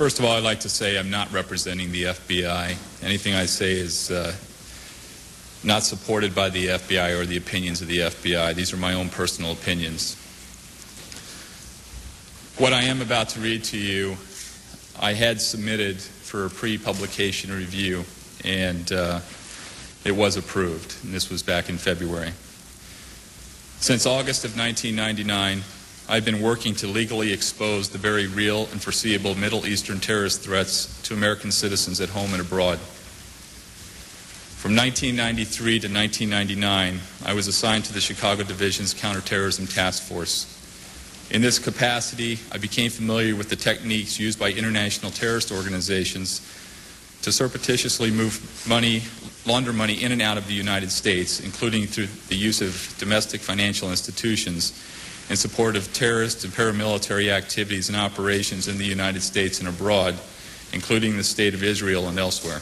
First of all, I'd like to say I'm not representing the FBI. Anything I say is not supported by the FBI or the opinions of the FBI. These are my own personal opinions. What I am about to read to you, I had submitted for a pre-publication review, and it was approved, and this was back in February. Since August of 1999, I've been working to legally expose the very real and foreseeable Middle Eastern terrorist threats to American citizens at home and abroad. From 1993 to 1999, I was assigned to the Chicago Division's Counterterrorism Task Force. In this capacity, I became familiar with the techniques used by international terrorist organizations to surreptitiously launder money in and out of the United States, including through the use of domestic financial institutions in support of terrorist and paramilitary activities and operations in the United States and abroad, including the State of Israel and elsewhere.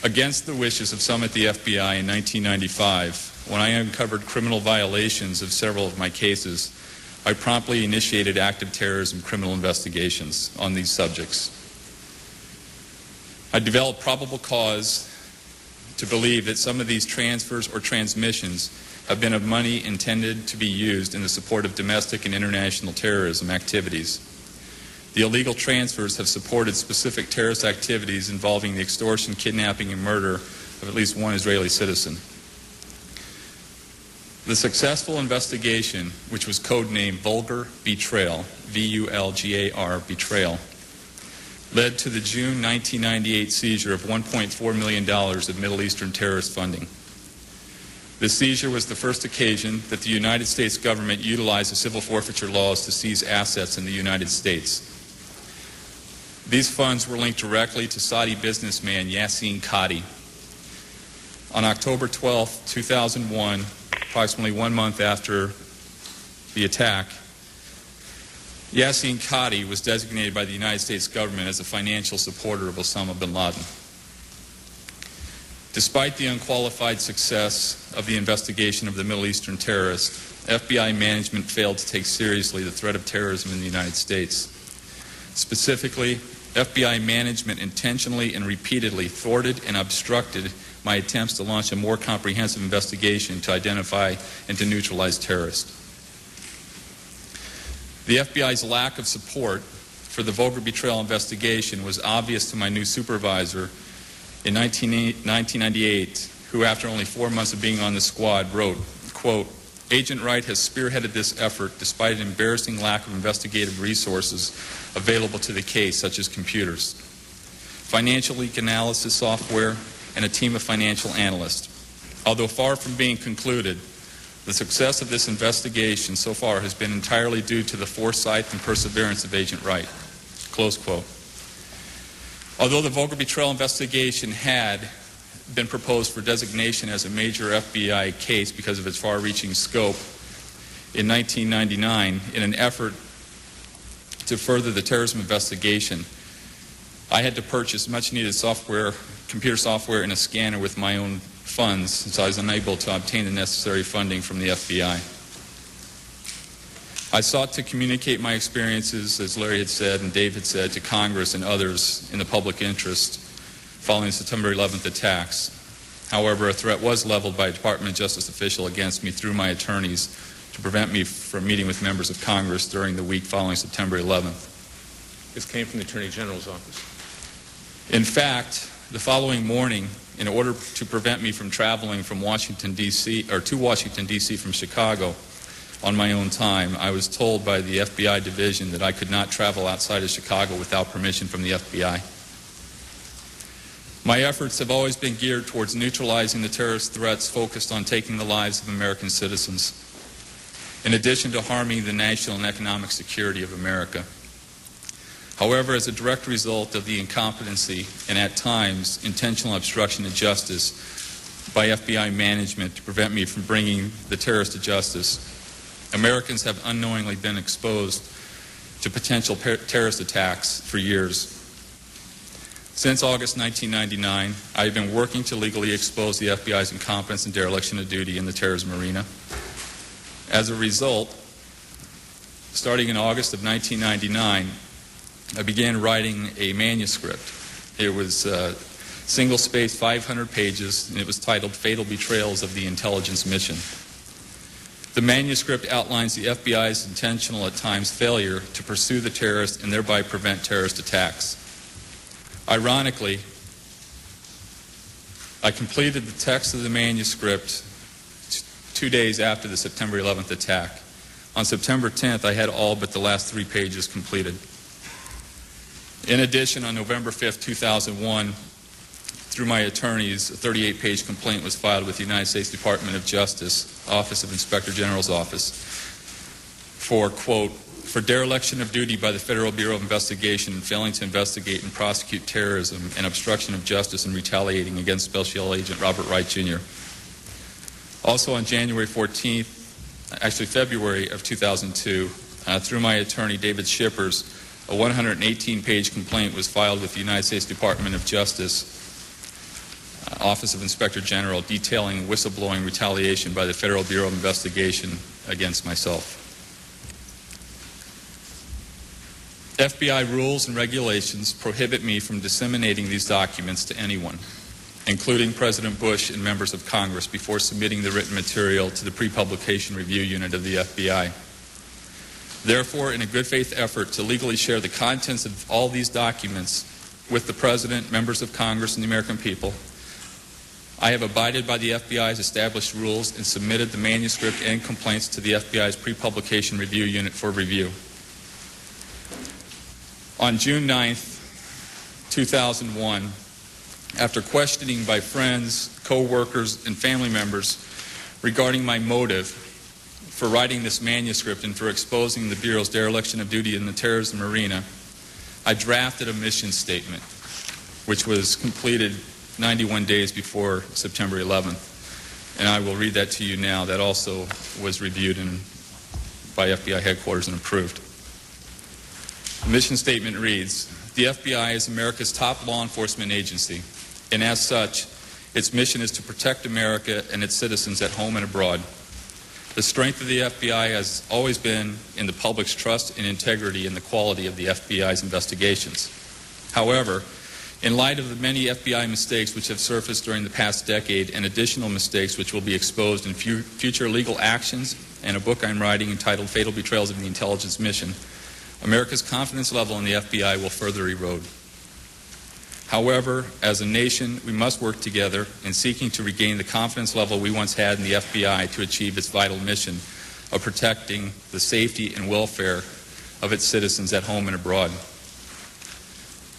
Against the wishes of some at the FBI in 1995, when I uncovered criminal violations of several of my cases, I promptly initiated active terrorism criminal investigations on these subjects. I developed probable cause to believe that some of these transfers or transmissions have been of money intended to be used in the support of domestic and international terrorism activities. The illegal transfers have supported specific terrorist activities involving the extortion, kidnapping, and murder of at least one Israeli citizen. The successful investigation, which was codenamed VulgarBetrayal, V-U-L-G-A-R, Betrayal, led to the June 1998 seizure of $1.4 million of Middle Eastern terrorist funding. The seizure was the first occasion that the United States government utilized the civil forfeiture laws to seize assets in the United States. These funds were linked directly to Saudi businessman Yassin Qadi. On October 12, 2001, approximately 1 month after the attack, Yassin Qadi was designated by the United States government as a financial supporter of Osama bin Laden. Despite the unqualified success of the investigation of the Middle Eastern terrorists, FBI management failed to take seriously the threat of terrorism in the United States. Specifically, FBI management intentionally and repeatedly thwarted and obstructed my attempts to launch a more comprehensive investigation to identify and to neutralize terrorists. The FBI's lack of support for the VulgarBetrayal investigation was obvious to my new supervisor in 1998, who after only 4 months of being on the squad wrote, quote, "Agent Wright has spearheaded this effort despite an embarrassing lack of investigative resources available to the case, such as computers, financial leak analysis software, and a team of financial analysts. Although far from being concluded, the success of this investigation so far has been entirely due to the foresight and perseverance of Agent Wright." Close quote. Although the VulgarBetrayal investigation had been proposed for designation as a major FBI case because of its far-reaching scope in 1999, in an effort to further the terrorism investigation, I had to purchase much-needed computer software and a scanner with my own funds, since I was unable to obtain the necessary funding from the FBI. I sought to communicate my experiences, as Larry had said and Dave had said, to Congress and others in the public interest following the September 11th attacks. However, a threat was leveled by a Department of Justice official against me through my attorneys to prevent me from meeting with members of Congress during the week following September 11th. This came from the Attorney General's office. In fact, the following morning, in order to prevent me from traveling from Washington, D.C., or to Washington, D.C. from Chicago on my own time, I was told by the FBI division that I could not travel outside of Chicago without permission from the FBI. My efforts have always been geared towards neutralizing the terrorist threats focused on taking the lives of American citizens, in addition to harming the national and economic security of America. However, as a direct result of the incompetency and at times intentional obstruction of justice by FBI management to prevent me from bringing the terrorists to justice, Americans have unknowingly been exposed to potential terrorist attacks for years. Since August 1999, I have been working to legally expose the FBI's incompetence and dereliction of duty in the terrorism arena. As a result, starting in August of 1999, I began writing a manuscript. It was single-spaced, 500 pages, and it was titled Fatal Betrayals of the Intelligence Mission. The manuscript outlines the FBI's intentional, at times, failure to pursue the terrorists and thereby prevent terrorist attacks. Ironically, I completed the text of the manuscript 2 days after the September 11th attack. On September 10th, I had all but the last 3 pages completed. In addition, on November 5th, 2001, through my attorneys, a 38-page complaint was filed with the United States Department of Justice, Office of Inspector General's Office, for, quote, for dereliction of duty by the Federal Bureau of Investigation in failing to investigate and prosecute terrorism and obstruction of justice and retaliating against Special Agent Robert Wright, Jr. Also on January 14th, actually February of 2002, through my attorney, David Shippers, a 118-page complaint was filed with the United States Department of Justice, Office of Inspector General, detailing whistleblowing retaliation by the Federal Bureau of Investigation against myself. FBI rules and regulations prohibit me from disseminating these documents to anyone, including President Bush and members of Congress, before submitting the written material to the pre-publication review unit of the FBI. Therefore, in a good faith effort to legally share the contents of all these documents with the President, members of Congress, and the American people, I have abided by the FBI's established rules and submitted the manuscript and complaints to the FBI's pre-publication review unit for review. On June 9th, 2001, after questioning by friends, co-workers, and family members regarding my motive for writing this manuscript and for exposing the Bureau's dereliction of duty in the terrorism arena, I drafted a mission statement, which was completed 91 days before September 11th. And I will read that to you now. That also was reviewed by FBI headquarters and approved. The mission statement reads, the FBI is America's top law enforcement agency, and as such, its mission is to protect America and its citizens at home and abroad. The strength of the FBI has always been in the public's trust and integrity in the quality of the FBI's investigations. However, in light of the many FBI mistakes which have surfaced during the past decade and additional mistakes which will be exposed in future legal actions and a book I'm writing entitled Fatal Betrayals of the Intelligence Mission, America's confidence level in the FBI will further erode. However, as a nation, we must work together in seeking to regain the confidence level we once had in the FBI to achieve its vital mission of protecting the safety and welfare of its citizens at home and abroad.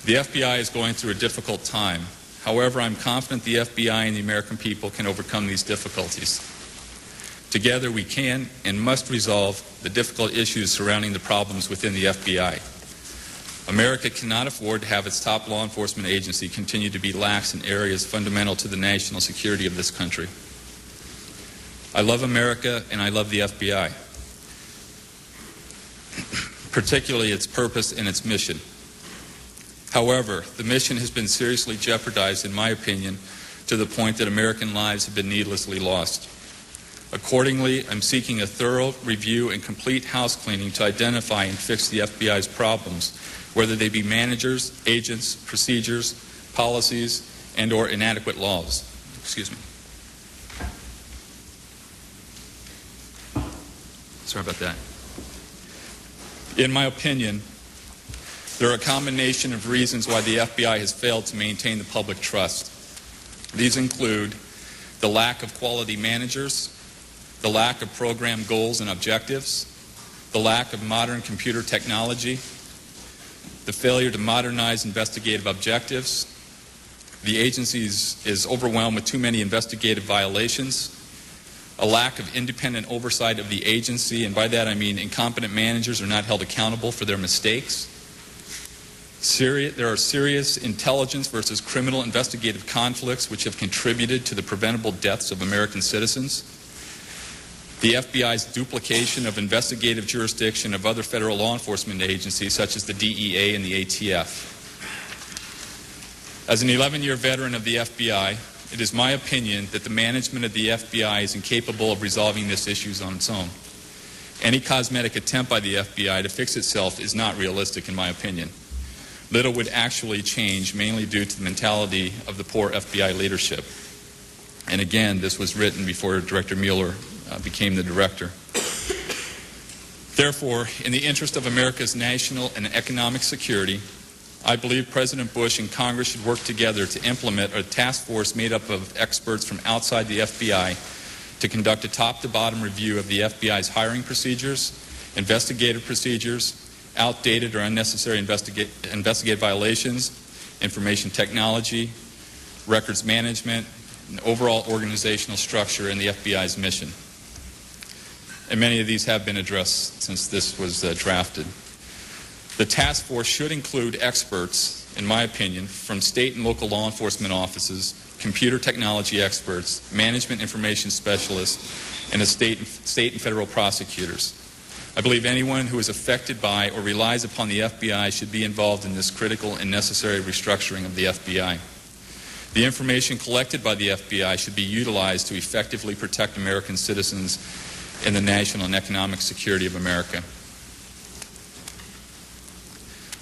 The FBI is going through a difficult time. However, I'm confident the FBI and the American people can overcome these difficulties. Together, we can and must resolve the difficult issues surrounding the problems within the FBI. America cannot afford to have its top law enforcement agency continue to be lax in areas fundamental to the national security of this country. I love America and I love the FBI, particularly its purpose and its mission. However, the mission has been seriously jeopardized, in my opinion, to the point that American lives have been needlessly lost. Accordingly, I'm seeking a thorough review and complete house cleaning to identify and fix the FBI's problems, whether they be managers, agents, procedures, policies, and/or inadequate laws. Excuse me. Sorry about that. In my opinion, there are a combination of reasons why the FBI has failed to maintain the public trust. These include the lack of quality managers, the lack of program goals and objectives, the lack of modern computer technology, the failure to modernize investigative objectives, the agency is overwhelmed with too many investigative violations, a lack of independent oversight of the agency, and by that I mean incompetent managers are not held accountable for their mistakes. There are serious intelligence versus criminal investigative conflicts which have contributed to the preventable deaths of American citizens. The FBI's duplication of investigative jurisdiction of other federal law enforcement agencies such as the DEA and the ATF. As an 11-year veteran of the FBI, it is my opinion that the management of the FBI is incapable of resolving these issues on its own. Any cosmetic attempt by the FBI to fix itself is not realistic, in my opinion. little would actually change, mainly due to the mentality of the poor FBI leadership. And again, this was written before Director Mueller became the director. Therefore, in the interest of America's national and economic security, I believe President Bush and Congress should work together to implement a task force made up of experts from outside the FBI to conduct a top-to-bottom review of the FBI's hiring procedures, investigative procedures, outdated or unnecessary investigative violations, information technology, records management, and overall organizational structure in the FBI's mission. And many of these have been addressed since this was drafted. The task force should include experts, in my opinion, from state and local law enforcement offices, computer technology experts, management information specialists, and state and federal prosecutors. I believe anyone who is affected by or relies upon the FBI should be involved in this critical and necessary restructuring of the FBI. The information collected by the FBI should be utilized to effectively protect American citizens and the national and economic security of America.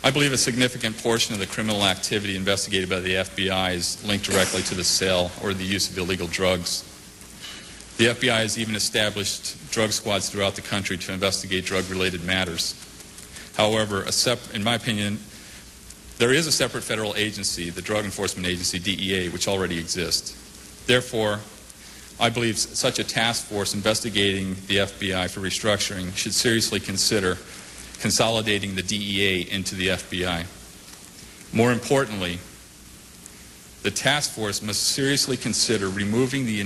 I believe a significant portion of the criminal activity investigated by the FBI is linked directly to the sale or the use of illegal drugs. The FBI has even established drug squads throughout the country to investigate drug-related matters. However, in my opinion, there is a separate federal agency, the Drug Enforcement Agency, DEA, which already exists. Therefore, I believe such a task force investigating the FBI for restructuring should seriously consider consolidating the DEA into the FBI. More importantly, the task force must seriously consider removing the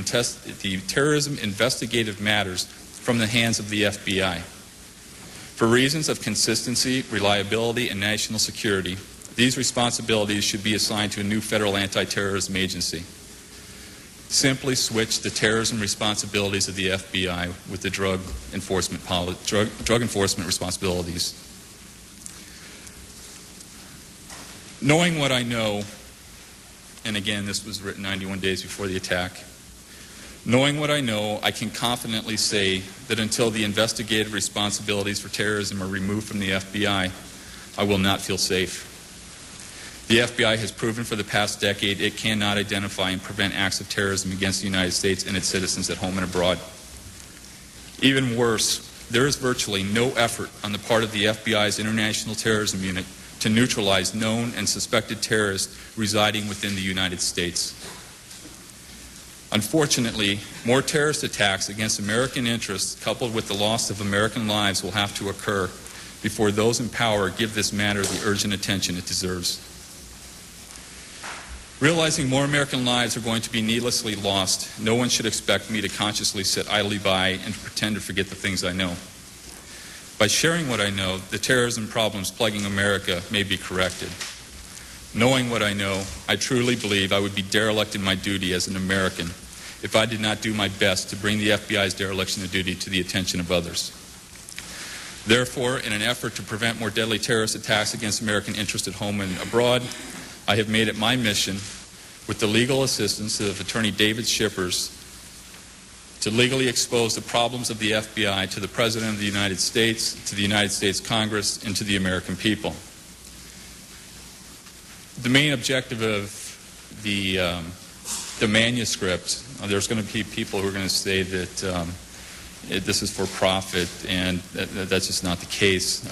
terrorism investigative matters from the hands of the FBI. For reasons of consistency, reliability, and national security, these responsibilities should be assigned to a new federal anti-terrorism agency. Simply switch the terrorism responsibilities of the FBI with the drug enforcement responsibilities. Knowing what I know, and again, this was written 91 days before the attack, knowing what I know, I can confidently say that until the investigative responsibilities for terrorism are removed from the FBI, I will not feel safe. The FBI has proven for the past decade it cannot identify and prevent acts of terrorism against the United States and its citizens at home and abroad. Even worse, there is virtually no effort on the part of the FBI's International Terrorism Unit to neutralize known and suspected terrorists residing within the United States. Unfortunately, more terrorist attacks against American interests coupled with the loss of American lives will have to occur before those in power give this matter the urgent attention it deserves. Realizing more American lives are going to be needlessly lost, no one should expect me to consciously sit idly by and pretend to forget the things I know. By sharing what I know, the terrorism problems plaguing America may be corrected. Knowing what I know, I truly believe I would be derelict in my duty as an American if I did not do my best to bring the FBI's dereliction of duty to the attention of others. Therefore, in an effort to prevent more deadly terrorist attacks against American interests at home and abroad, I have made it my mission, with the legal assistance of Attorney David Shippers, to legally expose the problems of the FBI to the President of the United States, to the United States Congress, and to the American people. The main objective of the manuscript, there's going to be people who are going to say that this is for profit, and that's just not the case.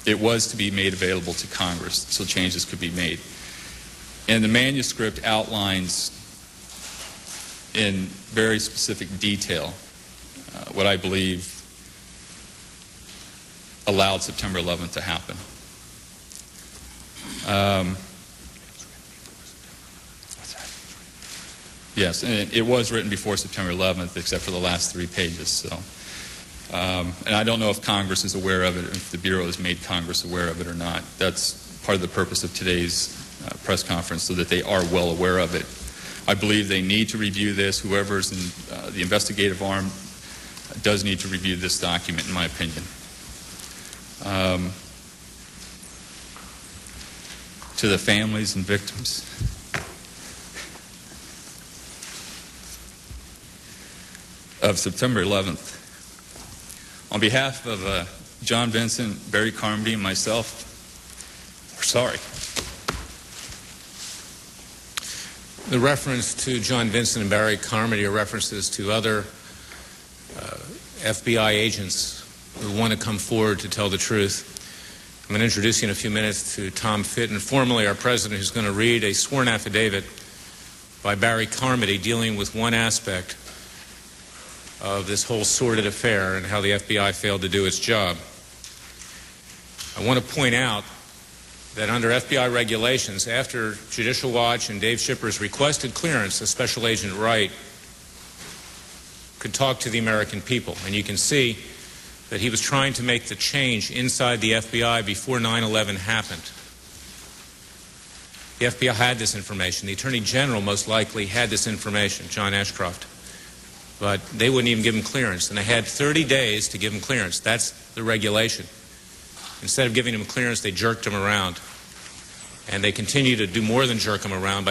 It was to be made available to Congress so changes could be made. And the manuscript outlines in very specific detail what I believe allowed September 11th to happen. Yes, and it was written before September 11th, except for the last 3 pages. So, and I don't know if Congress is aware of it, if the Bureau has made Congress aware of it or not. That's part of the purpose of today's press conference, so that they are well aware of it. I believe they need to review this. Whoever's in the investigative arm does need to review this document, in my opinion. To the families and victims, of September 11th, on behalf of John Vincent, Barry Carmody, and myself, we're Sorry. The reference to John Vincent and Barry Carmody are references to other FBI agents who want to come forward to tell the truth. I'm going to introduce you in a few minutes to Tom Fitton, formerly our president, who's going to read a sworn affidavit by Barry Carmody dealing with one aspect of this whole sordid affair and how the FBI failed to do its job. I want to point out that under FBI regulations, after Judicial Watch and Dave Schippers requested clearance, a Special Agent Wright could talk to the American people. And you can see that he was trying to make the change inside the FBI before 9/11 happened. The FBI had this information. The Attorney General most likely had this information, John Ashcroft. But they wouldn't even give him clearance. And they had 30 days to give him clearance. That's the regulation. Instead of giving him clearance, they jerked him around. And they continue to do more than jerk him around by